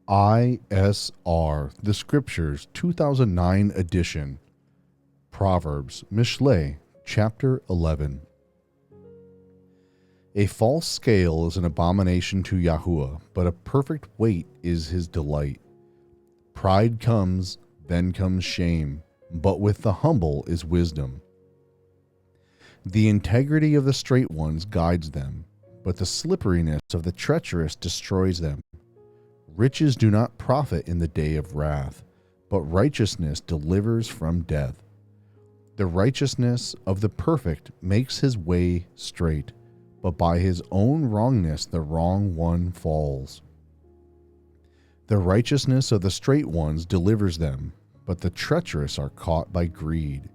ISR, the Scriptures, 2009 edition. Proverbs, Mishlei, chapter 11. A false scale is an abomination to Yahuwah, but a perfect weight is his delight. Pride comes, then comes shame, but with the humble is wisdom. The integrity of the straight ones guides them, but the slipperiness of the treacherous destroys them. Riches do not profit in the day of wrath, but righteousness delivers from death. The righteousness of the perfect makes his way straight, but by his own wrongness the wrong one falls. The righteousness of the straight ones delivers them, but the treacherous are caught by greed.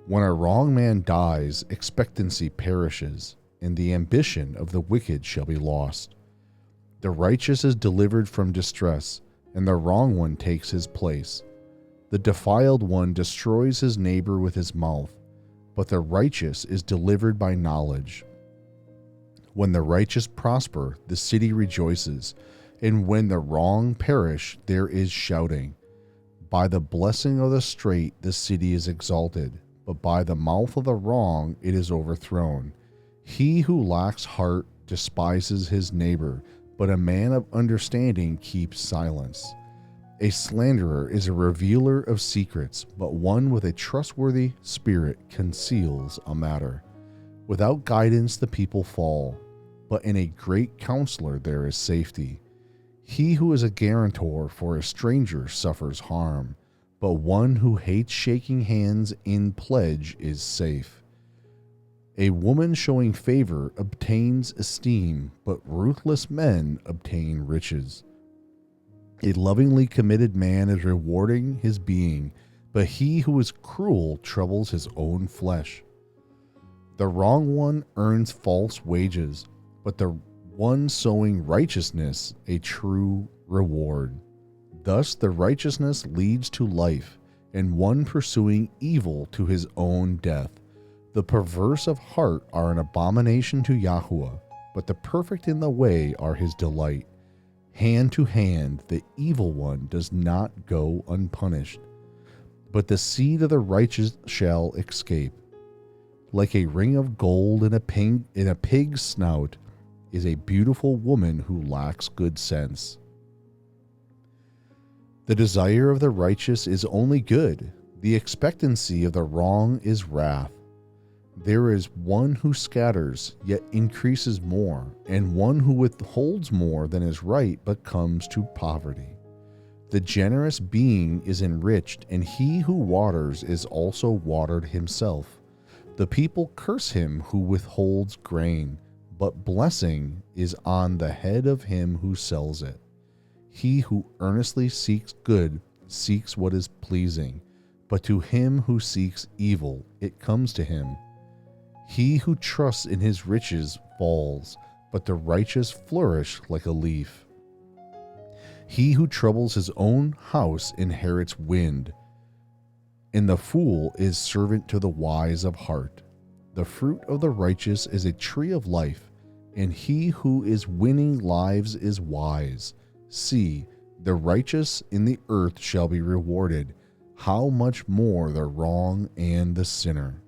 When a wrong man dies, expectancy perishes, and the ambition of the wicked shall be lost. The righteous is delivered from distress, and the wrong one takes his place. The defiled one destroys his neighbor with his mouth, but the righteous is delivered by knowledge. When the righteous prosper, the city rejoices, and when the wrong perish, there is shouting. By the blessing of the straight, the city is exalted, but by the mouth of the wrong, it is overthrown. He who lacks heart despises his neighbor, but a man of understanding keeps silence. A slanderer is a revealer of secrets, but one with a trustworthy spirit conceals a matter. Without guidance the people fall, but in a great counselor there is safety. He who is a guarantor for a stranger suffers harm, but one who hates shaking hands in pledge is safe. A woman showing favor obtains esteem, but ruthless men obtain riches. A lovingly committed man is rewarding his being, but he who is cruel troubles his own flesh. The wrong one earns false wages, but the one sowing righteousness a true reward. Thus the righteousness leads to life, and one pursuing evil to his own death. The perverse of heart are an abomination to Yahuwah, but the perfect in the way are his delight. Hand to hand, the evil one does not go unpunished, but the seed of the righteous shall escape. Like a ring of gold in a pig's snout is a beautiful woman who lacks good sense. The desire of the righteous is only good. The expectancy of the wrong is wrath. There is one who scatters, yet increases more, and one who withholds more than is right, but comes to poverty. The generous being is enriched, and he who waters is also watered himself. The people curse him who withholds grain, but blessing is on the head of him who sells it. He who earnestly seeks good seeks what is pleasing, but to him who seeks evil, it comes to him. He who trusts in his riches falls, but the righteous flourish like a leaf. He who troubles his own house inherits wind, and the fool is servant to the wise of heart. The fruit of the righteous is a tree of life, and he who is winning lives is wise. See, the righteous in the earth shall be rewarded. How much more the wrong and the sinner?